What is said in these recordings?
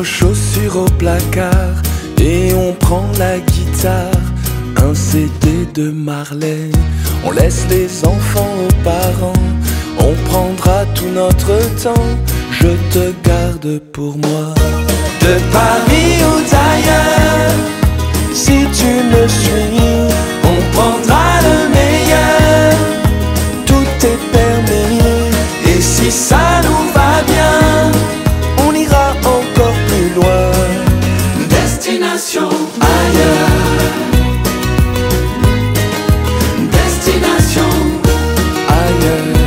nos chaussures au placard et on prend la guitare, un CD de Marley. On laisse les enfants aux parents, on prendra tout notre temps. Je te garde pour moi. De Paris ou d'ailleurs, si tu me suis, on prendra le meilleur. Tout est permis, et si ça nous va bien, on ira encore plus loin. Destination ailleurs. Destination ailleurs.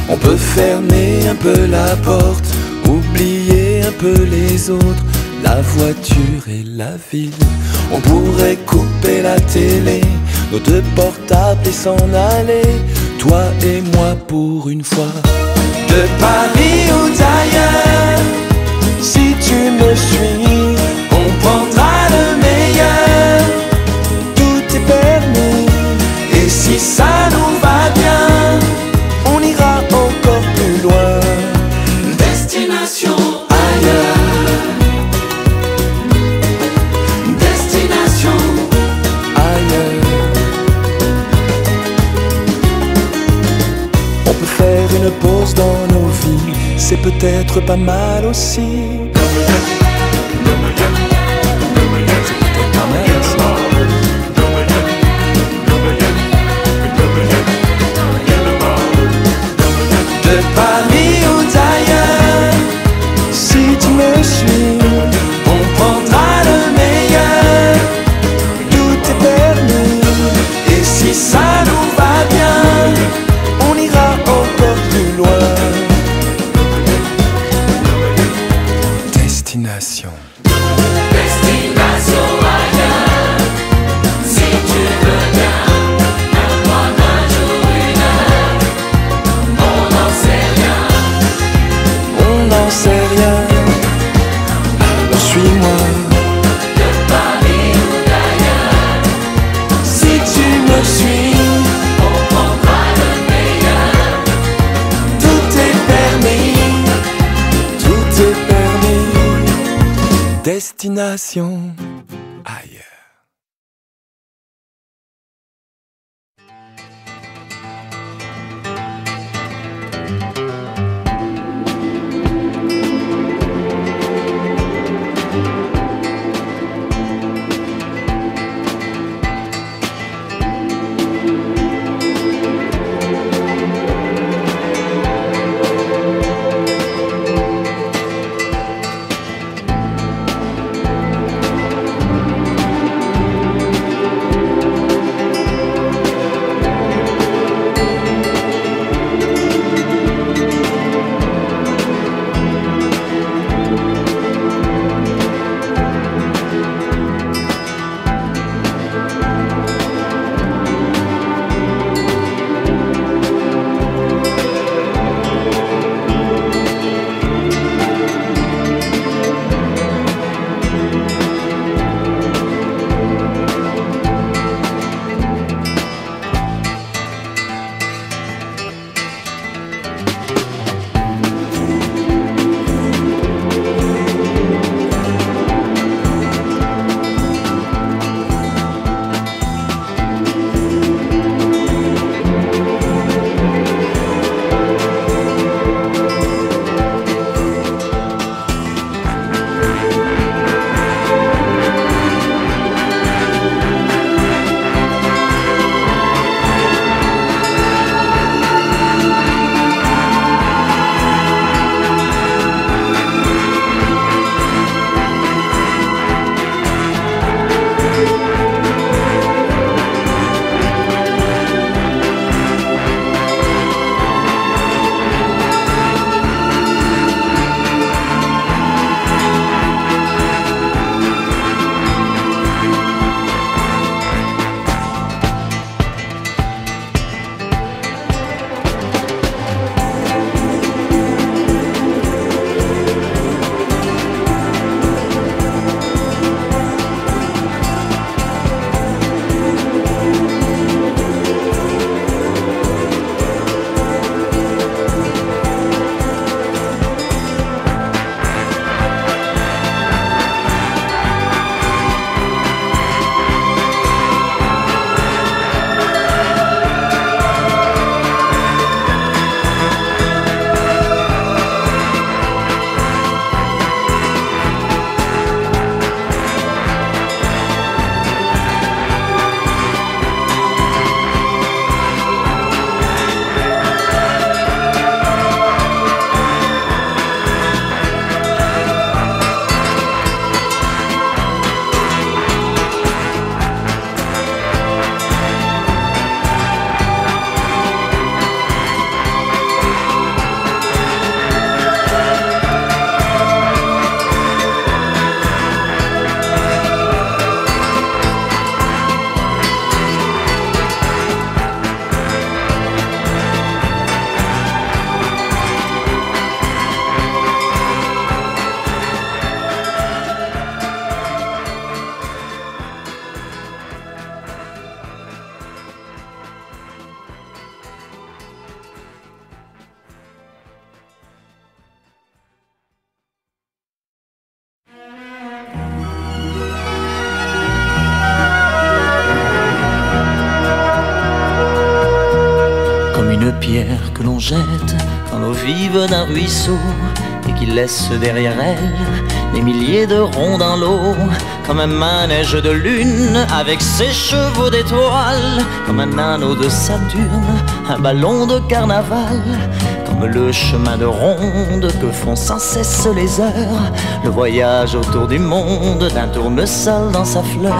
On peut fermer un peu la porte, oublier un peu les autres, la voiture et la ville. On pourrait couper la télé, nos deux portables et s'en aller, toi et moi pour une fois. De Paris ou d'ailleurs, si tu me suis, on prendra le meilleur. Tout est permis, et si ça nous va bien, on ira encore plus loin. Destination ailleurs. Destination ailleurs. On peut faire une pause dans nos vies, c'est peut-être pas mal aussi. De Paris ou d'ailleurs, si tu me suis, on prendra le meilleur. Tout est permis, et si ça nous va bien, on ira encore plus loin. Destination. Destination ailleurs, si tu veux bien, un mois, un jour, une heure, on n'en sait rien. On n'en sait rien. Alors suis-moi. De Paris ou d'ailleurs, Si tu me suis, on prendra le meilleur. tout est permis. Tout est permis. Destination ailleurs. pierres que l'on jette dans l'eau vive d'un ruisseau et qui laisse derrière elle des milliers de ronds dans l'eau, comme un manège de lune avec ses chevaux d'étoiles, comme un anneau de Saturne, un ballon de carnaval, comme le chemin de ronde que font sans cesse les heures, le voyage autour du monde d'un tournesol dans sa fleur.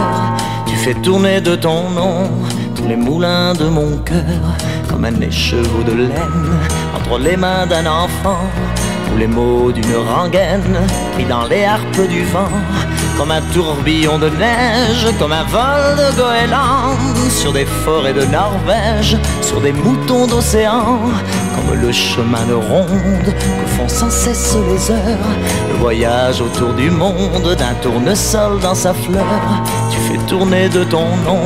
Tu fais tourner de ton nom tous les moulins de mon cœur, comme un écheveau de laine entre les mains d'un enfant, tous les mots d'une rengaine pris dans les harpes du vent, comme un tourbillon de neige, comme un vol de goéland sur des forêts de Norvège, sur des moutons d'océan, comme le chemin de ronde que font sans cesse les heures, le voyage autour du monde d'un tournesol dans sa fleur. Tu fais tourner de ton nom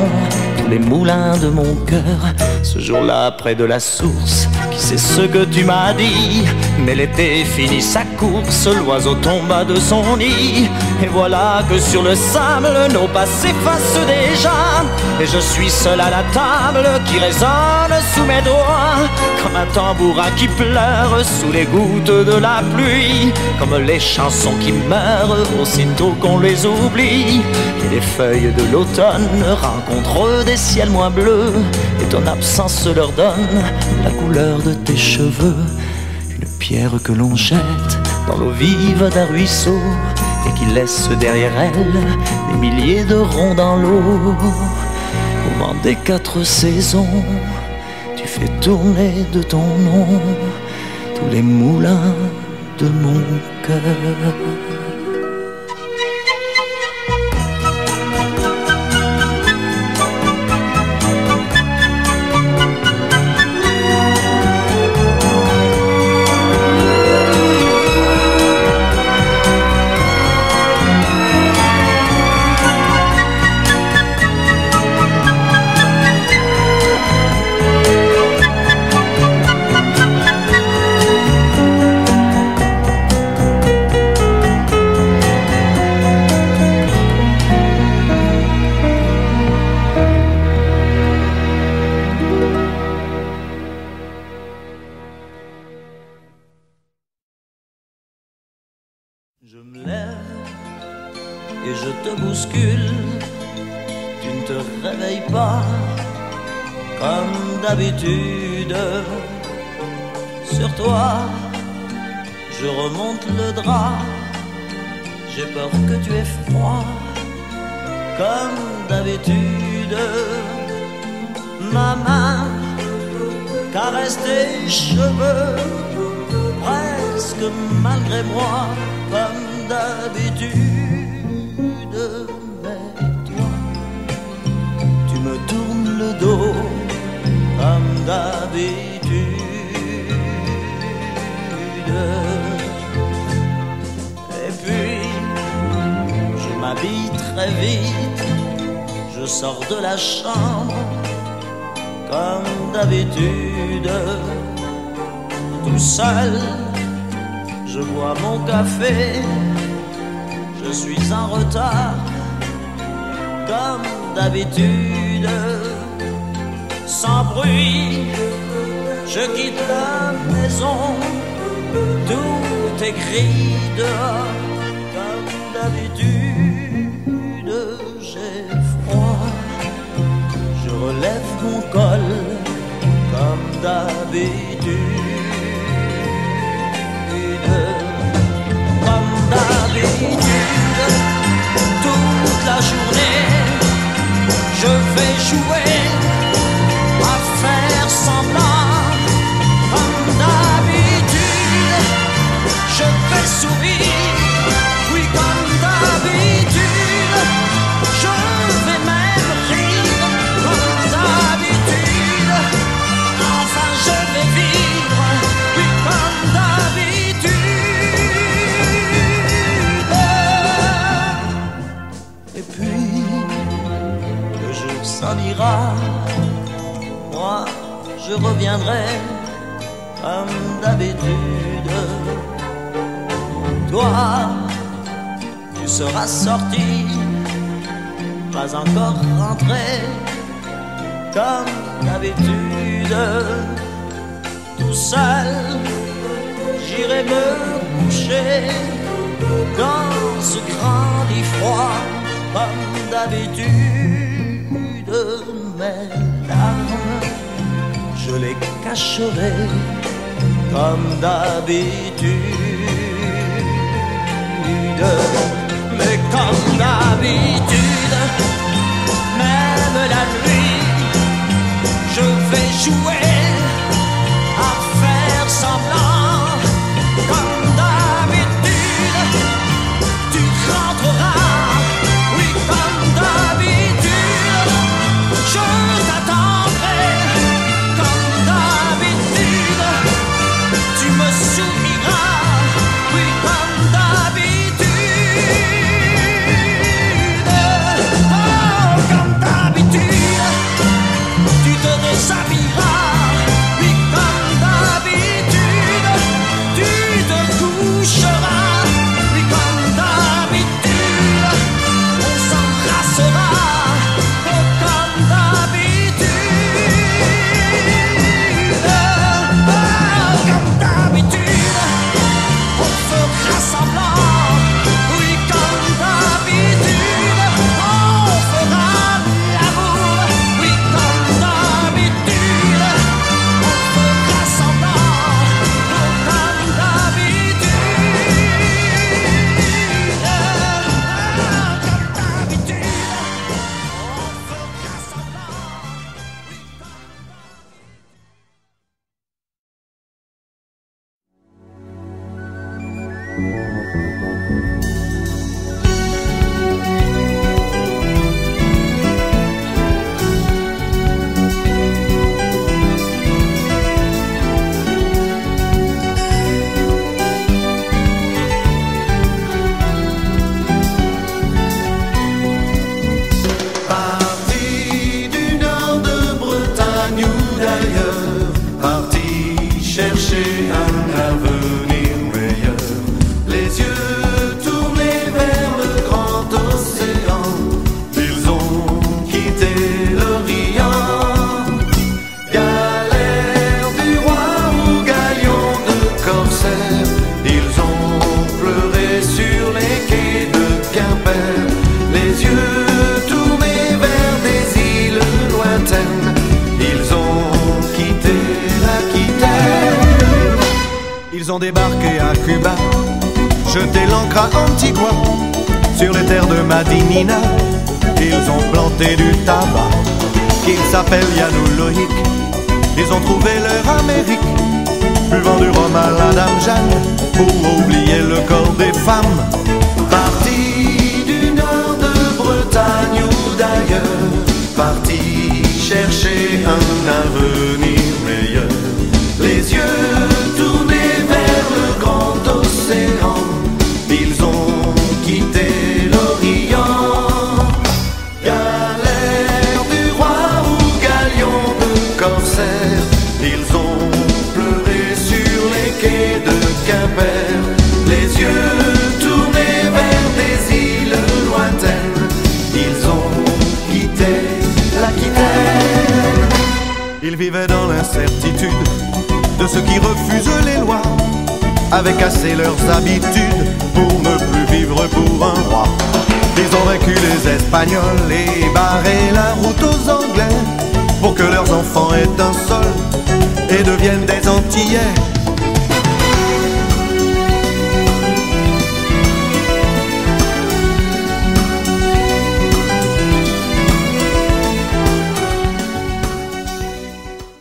tous les moulins de mon cœur. Ce jour-là près de la source, qui sait ce que tu m'as dit, mais l'été finit sa course, l'oiseau tomba de son nid, et voilà que sur le sable nos pas s'effacent déjà, et je suis seul à la table qui résonne sous mes doigts, comme un tambourin qui pleure sous les gouttes de la pluie, comme les chansons qui meurent aussitôt qu'on les oublie, et les feuilles de l'automne rencontrent des ciels moins bleus, et ton absence leur donne la couleur de tes cheveux. Une pierre que l'on jette dans l'eau vive d'un ruisseau et qui laisse derrière elle des milliers de ronds dans l'eau. Au vent des 4 saisons, tu fais tourner de ton nom tous les moulins de mon cœur. Je me lève et je te bouscule, tu ne te réveilles pas comme d'habitude. Sur toi, je remonte le drap, j'ai peur que tu aies froid comme d'habitude. Ma main caresse tes cheveux, presque malgré moi, comme d'habitude. Mais toi, tu me tournes le dos, comme d'habitude. Et puis, je m'habille très vite, je sors de la chambre, comme d'habitude. Tout seul, je bois mon café, je suis en retard, comme d'habitude. Sans bruit, je quitte la maison, tout est gris dehors, comme d'habitude. J'ai froid, je relève mon col, comme d'habitude. Comme d'habitude, toute la journée, je vais jouer à faire semblant. Comme d'habitude, je vais sourire, oui comme d'habitude, je vais même rire. Comme d'habitude, enfin je vais vivre, oui comme d'habitude. Et puis, le jour s'en ira, moi je reviendrai comme d'habitude. Toi, tu seras sorti, pas encore rentré, comme d'habitude. tout seul, j'irai me coucher dans ce grand lit froid, comme d'habitude. Mes larmes, je les cacherai comme d'habitude. Mais comme d'habitude, même la nuit, je vais jouer à faire semblant. Comme d'habitude, tu rentreras. Oui, comme d'habitude, je t'attendrai. Comme d'habitude, tu me souriras. Oui, comme d'habitude. Oh, comme d'habitude, tu te déshabilleras. Oui, comme d'habitude, tu te coucheras. Oui, comme d'habitude, on s'embrassera. Oh, comme d'habitude. Oh, comme d'habitude, on fera semblant. Oui, comme d'habitude, on fera l'amour. Oui, comme d'habitude, on fera semblant. Oh, comme d'habitude. Comme d'habitude, on fera semblant. Parti du nord de Bretagne ou d'ailleurs, parti chercher un avenir meilleur, les yeux tournés vers le grand océan, ils ont quitté l'Orient. Galère du roi ou galion de corsaire, ils ont pleuré sur les quais de Quimper, les yeux tournés vers des îles lointaines, ils ont quitté l'Aquitaine. Ils ont débarqué à Cuba, jeté l'ancre à Antigua, sur les terres de Madinina, ils ont planté du tabac, qu'ils s'appellent Yanoulahic. Ils ont trouvé leur Amérique, buvant du rhum à la dame Jeanne, pour oublier le corps des femmes. Parti du nord de Bretagne ou d'ailleurs, parti chercher un avenir meilleur, les yeux tournés vers le grand océan, ils ont quitté l'Orient. Galère du roi ou galion de corsaire, ils ont pleuré sur les quais de Quimper, les yeux tournés vers des îles lointaines, ils ont quitté l'Aquitaine. Ils vivaient dans l'incertitude de ceux qui refusent les lois, avec assez leurs habitudes pour ne plus vivre pour un roi. Ils ont vaincu les Espagnols et barré la route aux Anglais, pour que leurs enfants aient un sol et deviennent des Antillais.